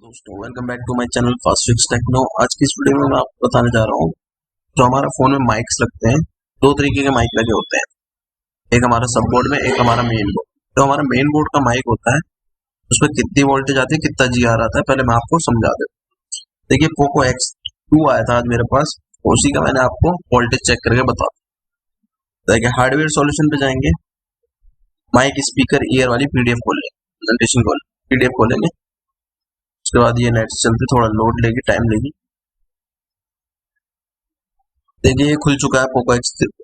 दोस्तों welcome back to my channel fast fix techno. आज की इस वीडियो में मैं आपको बताने जा रहा हूँ जो हमारा फोन में माइक्स लगते हैं। दो तरीके के माइक लगे होते हैं, एक हमारा सब बोर्ड में, एक हमारा मेन बोर्ड। तो हमारा मेन बोर्ड का माइक होता है उसमें कितनी वोल्टेज आती है, कितना GR आता है, पहले मैं आपको समझा दूं। देखिए पोको X2 आया था आज मेरे पास, उसी का मैंने आपको वोल्टेज चेक करके बता। देखिए हार्डवेयर सॉल्यूशन पे जाएंगे, माइक स्पीकर ईयर वाली PDF खोल लेंगे, PDF खोलेंगे। उसके बाद ये नेट चलती थोड़ा लोड लेगी, टाइम लेगी। देखिए ये खुल चुका है पोको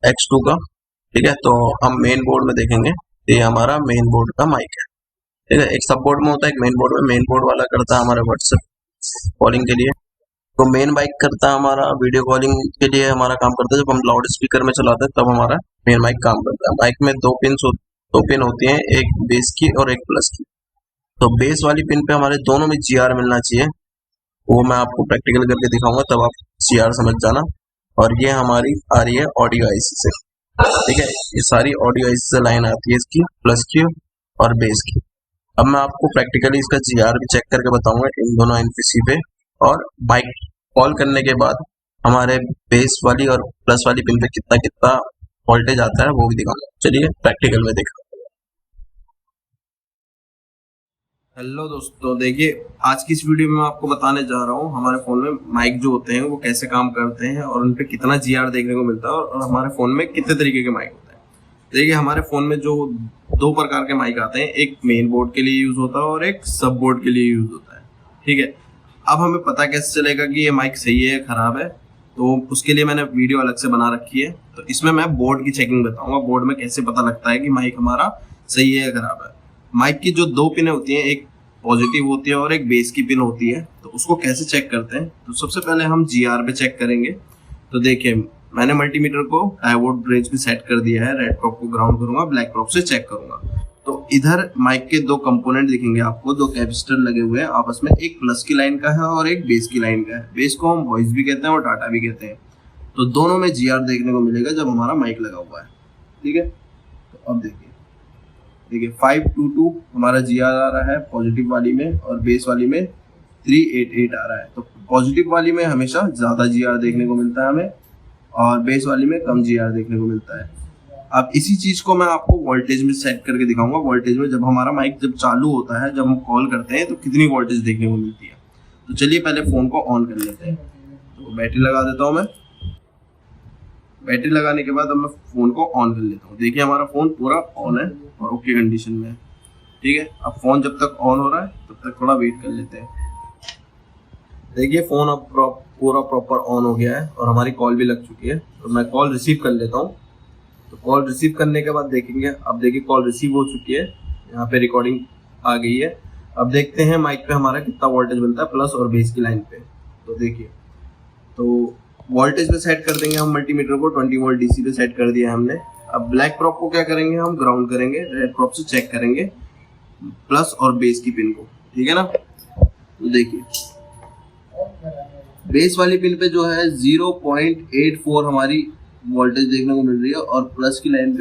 X2 का, ठीक है। तो हम मेन बोर्ड में देखेंगे, ये हमारा मेन बोर्ड का माइक है, ठीक है। एक सब बोर्ड में होता है, एक मेन बोर्ड में। मेन बोर्ड वाला करता है हमारा व्हाट्सएप कॉलिंग के लिए, तो मेन माइक करता है हमारा वीडियो कॉलिंग के लिए। हमारा काम करता है जब हम लाउड स्पीकर में चलाते हैं, तब हमारा मेन माइक काम करता है। माइक में दो पिन होती हैं, एक बेस की और एक प्लस की। तो बेस वाली पिन पे हमारे दोनों में GR मिलना चाहिए, वो मैं आपको प्रैक्टिकल करके दिखाऊंगा, तब आप GR समझ जाना। और ये हमारी आ रही है ऑडियो IC से, ठीक है। ये सारी ऑडियो IC से लाइन आती है इसकी, प्लस की और बेस की। अब मैं आपको प्रैक्टिकली इसका GR भी चेक करके बताऊंगा इन दोनों NPC पे, और माइक कॉल करने के बाद हमारे बेस वाली और प्लस वाली पिन पे कितना कितना वोल्टेज आता है वो भी दिखाऊंगा। चलिए प्रैक्टिकल में देखा। हेलो दोस्तों, देखिए आज की इस वीडियो में मैं आपको बताने जा रहा हूँ हमारे फोन में माइक जो होते हैं वो कैसे काम करते हैं और उन पे कितना GR देखने को मिलता है, और हमारे फोन में कितने तरीके के माइक होते हैं। देखिए हमारे फोन में जो दो प्रकार के माइक आते हैं, एक मेन बोर्ड के लिए यूज होता है और एक सब बोर्ड के लिए यूज होता है, ठीक है। अब हमें पता कैसे चलेगा कि ये माइक सही है या खराब है, तो उसके लिए मैंने वीडियो अलग से बना रखी है। तो इसमें मैं बोर्ड की चेकिंग बताऊंगा, बोर्ड में कैसे पता लगता है कि माइक हमारा सही है या खराब है। माइक की जो दो पिनें होती हैं, एक पॉजिटिव होती है और एक बेस की पिन होती है, तो उसको कैसे चेक करते हैं। तो सबसे पहले हम GR पे चेक करेंगे। तो देखिए मैंने मल्टीमीटर को डायोड रेंज में सेट कर दिया है, रेड प्रॉप को ग्राउंड करूंगा, ब्लैक प्रॉप से चेक करूंगा। तो इधर माइक के दो कंपोनेंट दिखेंगे आपको, दो कैपेसिटर लगे हुए हैं आपस में, एक प्लस की लाइन का है और एक बेस की लाइन का है। बेस को हम वॉइस भी कहते हैं और डाटा भी कहते हैं। तो दोनों में GR देखने को मिलेगा जब हमारा माइक लगा हुआ है, ठीक है। तो अब देखिए 522 हमारा GR आ रहा है पॉजिटिव वाली में, और बेस वाली में 388 आ रहा है। तो पॉजिटिव वाली में हमेशा ज्यादा GR देखने को मिलता है हमें, और बेस वाली में कम GR देखने को मिलता है। अब इसी चीज को मैं आपको वोल्टेज में सेट करके दिखाऊंगा। वोल्टेज में जब हमारा माइक जब चालू होता है, जब हम कॉल करते हैं, तो कितनी वोल्टेज देखने को मिलती है। तो चलिए पहले फोन को ऑन कर लेते हैं। तो बैटरी लगा देता हूँ मैं। बैटरी लगाने के बाद अब मैं फोन को ऑन कर लेता हूँ। देखिए हमारा फोन पूरा ऑन है और ओके कंडीशन में है, ठीक है। अब फोन जब तक ऑन हो रहा है तब तक थोड़ा वेट कर लेते हैं। देखिए फोन अब पूरा प्रॉपर ऑन हो गया है और हमारी कॉल भी लग चुकी है। तो मैं कॉल रिसीव कर लेता हूँ। तो कॉल रिसीव करने के बाद देखेंगे, अब देखिए कॉल रिसीव हो चुकी है, यहाँ पे रिकॉर्डिंग आ गई है। अब देखते हैं माइक पे हमारा कितना वोल्टेज मिलता है प्लस और बेस की लाइन पे। तो देखिए, तो वोल्टेज पे सेट कर देंगे हम मल्टीमीटर को, 20 वोल्ट DC पे सेट कर दिया हमने। अब ब्लैक प्रॉप को क्या करेंगे, हम ग्राउंड करेंगे, रेड प्रॉप से चेक करेंगे प्लस और बेस की पिन को, ठीक है ना। तो देखिए बेस वाली पिन पे जो है 0.84 हमारी वोल्टेज देखने को मिल रही है, और प्लस की लाइन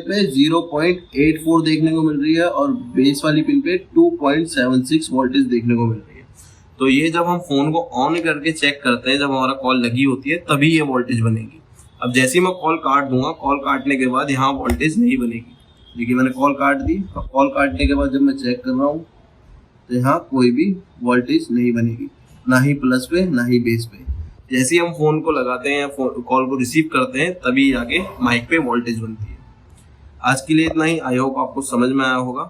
पे 0.84 देखने को मिल रही है, और बेस वाली पिन पे 2.76 वोल्टेज देखने को मिल रही है। तो ये जब हम फोन को ऑन करके चेक करते हैं, जब हमारा कॉल लगी होती है, तभी ये वोल्टेज बनेगी। अब जैसे ही मैं कॉल काट दूंगा, कॉल काटने के बाद यहाँ वोल्टेज नहीं बनेगी। देखिए मैंने कॉल काट दी, अब कॉल काटने के बाद जब मैं चेक कर रहा हूँ तो यहाँ कोई भी वोल्टेज नहीं बनेगी, ना ही प्लस पे ना ही बेस पे। जैसे ही हम फोन को लगाते हैं या कॉल को रिसीव करते हैं, तभी आगे माइक पे वोल्टेज बनती है। आज के लिए इतना ही। आई होप आपको समझ में आया होगा।